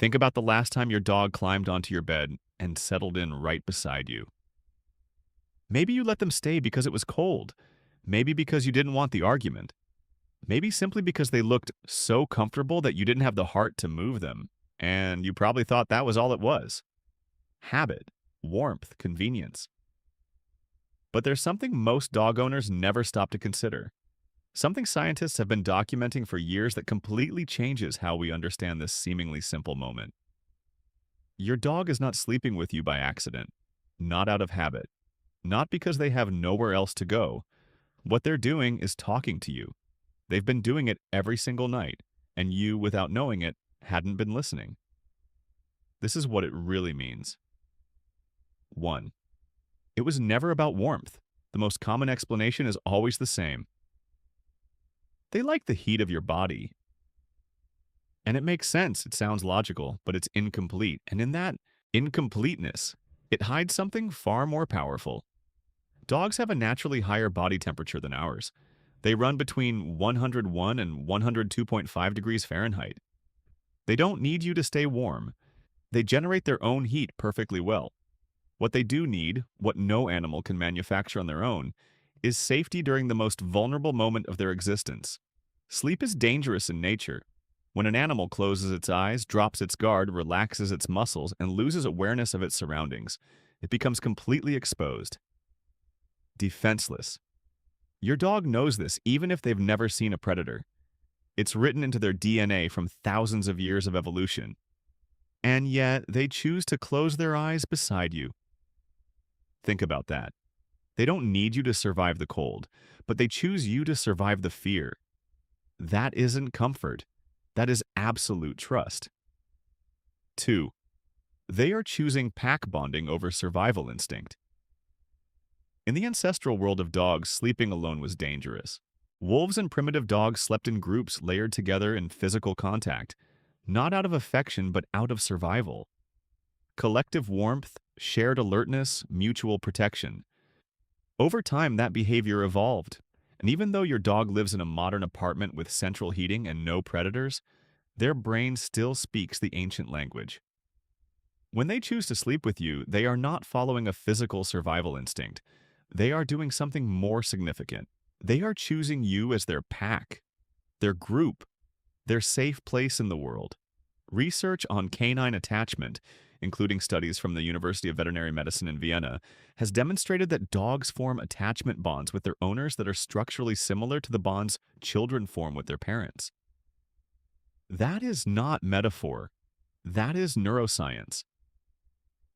Think about the last time your dog climbed onto your bed and settled in right beside you. Maybe you let them stay because it was cold. Maybe because you didn't want the argument. Maybe simply because they looked so comfortable that you didn't have the heart to move them, and you probably thought that was all it was. Habit, warmth, convenience. But there's something most dog owners never stop to consider. Something scientists have been documenting for years that completely changes how we understand this seemingly simple moment. Your dog is not sleeping with you by accident, not out of habit, not because they have nowhere else to go. What they're doing is talking to you. They've been doing it every single night, and you, without knowing it, hadn't been listening. This is what it really means. 1. It was never about warmth. The most common explanation is always the same. They like the heat of your body. And it makes sense, it sounds logical, but it's incomplete. And in that incompleteness, it hides something far more powerful. Dogs have a naturally higher body temperature than ours. They run between 101 and 102.5 degrees Fahrenheit. They don't need you to stay warm. They generate their own heat perfectly well. What they do need, what no animal can manufacture on their own, is safety during the most vulnerable moment of their existence. Sleep is dangerous in nature. When an animal closes its eyes, drops its guard, relaxes its muscles, and loses awareness of its surroundings, it becomes completely exposed. Defenseless. Your dog knows this even if they've never seen a predator. It's written into their DNA from thousands of years of evolution. And yet, they choose to close their eyes beside you. Think about that. They don't need you to survive the cold, but they choose you to survive the fear. That isn't comfort. That is absolute trust. 2. They are choosing pack bonding over survival instinct. In the ancestral world of dogs, sleeping alone was dangerous. Wolves and primitive dogs slept in groups layered together in physical contact, not out of affection but out of survival. Collective warmth, shared alertness, mutual protection. Over time, that behavior evolved, and even though your dog lives in a modern apartment with central heating and no predators, their brain still speaks the ancient language. When they choose to sleep with you, they are not following a physical survival instinct. They are doing something more significant. They are choosing you as their pack, their group, their safe place in the world. Research on canine attachment, including studies from the University of Veterinary Medicine in Vienna, has demonstrated that dogs form attachment bonds with their owners that are structurally similar to the bonds children form with their parents. That is not metaphor. That is neuroscience.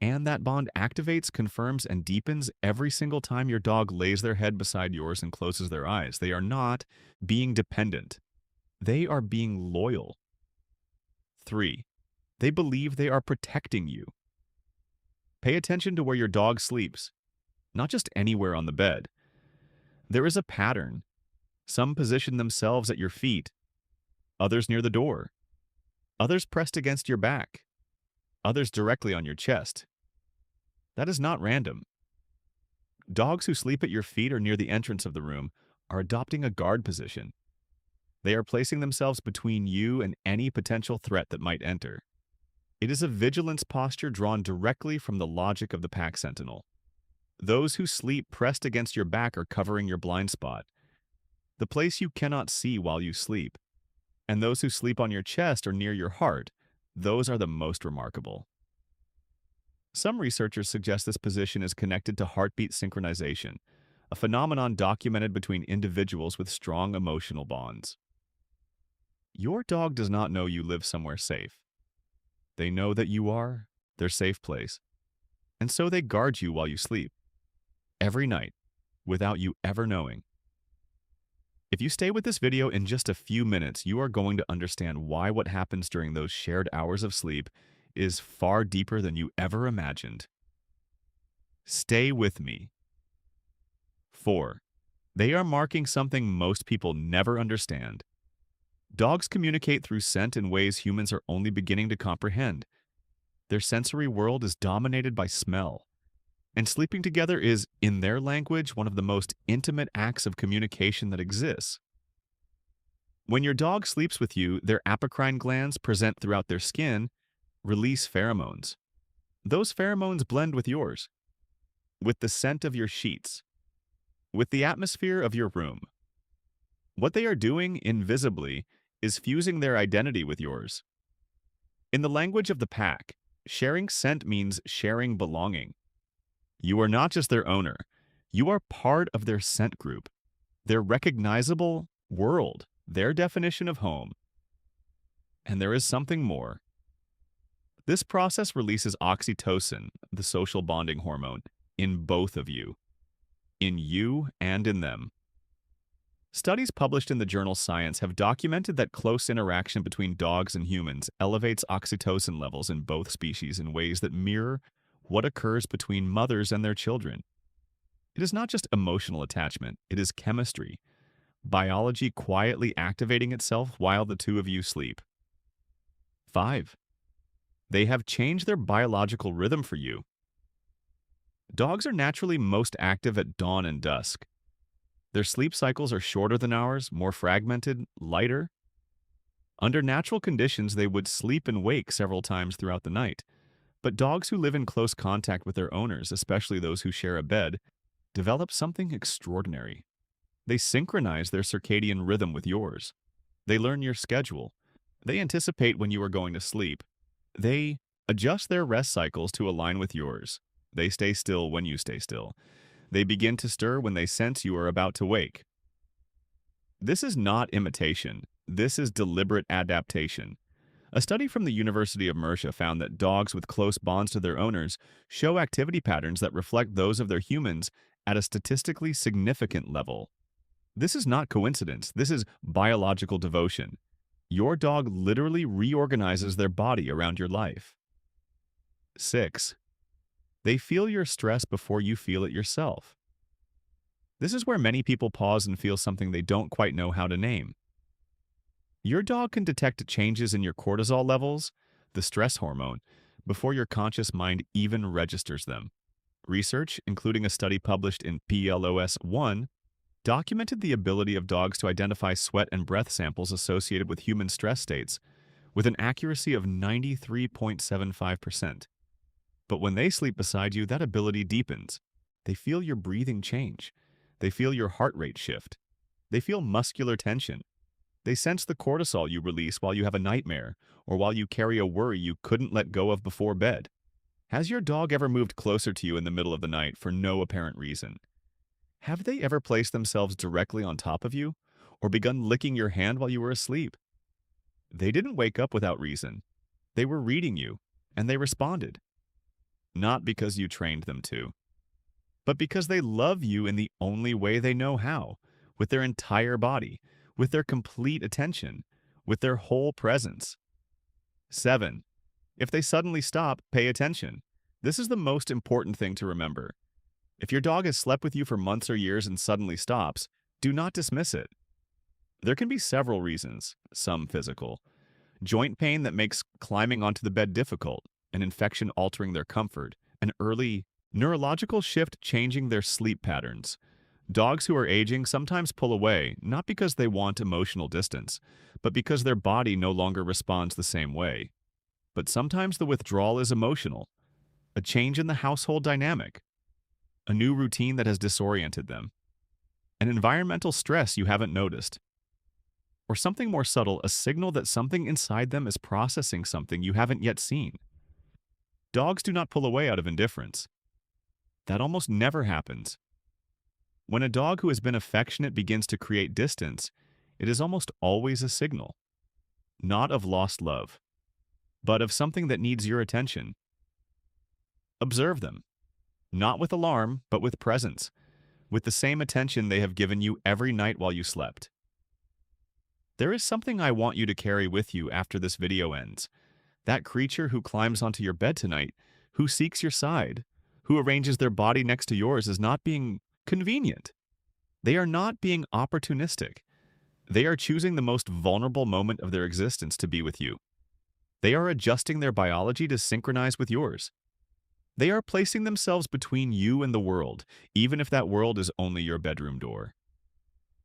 And that bond activates, confirms, and deepens every single time your dog lays their head beside yours and closes their eyes. They are not being dependent. They are being loyal. 3. They believe they are protecting you. Pay attention to where your dog sleeps, not just anywhere on the bed. There is a pattern. Some position themselves at your feet, others near the door, others pressed against your back, others directly on your chest. That is not random. Dogs who sleep at your feet or near the entrance of the room are adopting a guard position. They are placing themselves between you and any potential threat that might enter. It is a vigilance posture drawn directly from the logic of the pack sentinel. Those who sleep pressed against your back are covering your blind spot, the place you cannot see while you sleep. And those who sleep on your chest or near your heart, those are the most remarkable. Some researchers suggest this position is connected to heartbeat synchronization, a phenomenon documented between individuals with strong emotional bonds. Your dog does not know you live somewhere safe. They know that you are their safe place, and so they guard you while you sleep, every night, without you ever knowing. If you stay with this video in just a few minutes, you are going to understand why what happens during those shared hours of sleep is far deeper than you ever imagined. Stay with me. 4. They are marking something most people never understand. Dogs communicate through scent in ways humans are only beginning to comprehend. Their sensory world is dominated by smell. And sleeping together is, in their language, one of the most intimate acts of communication that exists. When your dog sleeps with you, their apocrine glands present throughout their skin, release pheromones. Those pheromones blend with yours, with the scent of your sheets, with the atmosphere of your room. What they are doing invisibly is fusing their identity with yours. In the language of the pack, sharing scent means sharing belonging. You are not just their owner, you are part of their scent group, their recognizable world, their definition of home. And there is something more. This process releases oxytocin, the social bonding hormone, in both of you, in you and in them. Studies published in the journal Science have documented that close interaction between dogs and humans elevates oxytocin levels in both species in ways that mirror what occurs between mothers and their children. It is not just emotional attachment, it is chemistry, biology quietly activating itself while the two of you sleep. 5. They have changed their biological rhythm for you. Dogs are naturally most active at dawn and dusk. Their sleep cycles are shorter than ours, more fragmented, lighter. Under natural conditions, they would sleep and wake several times throughout the night. But dogs who live in close contact with their owners, especially those who share a bed, develop something extraordinary. They synchronize their circadian rhythm with yours. They learn your schedule. They anticipate when you are going to sleep. They adjust their rest cycles to align with yours. They stay still when you stay still. They begin to stir when they sense you are about to wake. This is not imitation. This is deliberate adaptation. A study from the University of Mercia found that dogs with close bonds to their owners show activity patterns that reflect those of their humans at a statistically significant level. This is not coincidence. This is biological devotion. Your dog literally reorganizes their body around your life. 6. They feel your stress before you feel it yourself. This is where many people pause and feel something they don't quite know how to name. Your dog can detect changes in your cortisol levels, the stress hormone, before your conscious mind even registers them. Research, including a study published in PLOS 1, documented the ability of dogs to identify sweat and breath samples associated with human stress states with an accuracy of 93.75%. But when they sleep beside you, that ability deepens. They feel your breathing change. They feel your heart rate shift. They feel muscular tension. They sense the cortisol you release while you have a nightmare or while you carry a worry you couldn't let go of before bed. Has your dog ever moved closer to you in the middle of the night for no apparent reason? Have they ever placed themselves directly on top of you or begun licking your hand while you were asleep? They didn't wake up without reason. They were reading you, and they responded. Not because you trained them to, but because they love you in the only way they know how, with their entire body, with their complete attention, with their whole presence. 7. If they suddenly stop, pay attention. This is the most important thing to remember. If your dog has slept with you for months or years and suddenly stops, do not dismiss it. There can be several reasons, some physical. Joint pain that makes climbing onto the bed difficult, an infection altering their comfort, an early neurological shift changing their sleep patterns. Dogs who are aging sometimes pull away, not because they want emotional distance, but because their body no longer responds the same way. But sometimes the withdrawal is emotional, a change in the household dynamic, a new routine that has disoriented them, an environmental stress you haven't noticed, or something more subtle, a signal that something inside them is processing something you haven't yet seen. Dogs do not pull away out of indifference. That almost never happens. When a dog who has been affectionate begins to create distance, it is almost always a signal, not of lost love, but of something that needs your attention. Observe them. Not with alarm, but with presence, with the same attention they have given you every night while you slept. There is something I want you to carry with you after this video ends. That creature who climbs onto your bed tonight, who seeks your side, who arranges their body next to yours is not being convenient. They are not being opportunistic. They are choosing the most vulnerable moment of their existence to be with you. They are adjusting their biology to synchronize with yours. They are placing themselves between you and the world, even if that world is only your bedroom door.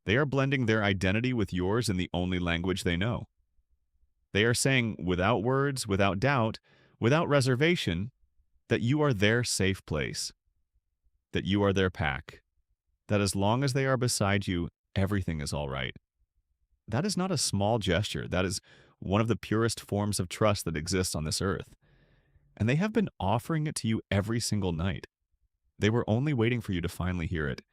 They are blending their identity with yours in the only language they know. They are saying, without words, without doubt, without reservation, that you are their safe place, that you are their pack, that as long as they are beside you, everything is all right. That is not a small gesture. That is one of the purest forms of trust that exists on this earth. And they have been offering it to you every single night. They were only waiting for you to finally hear it.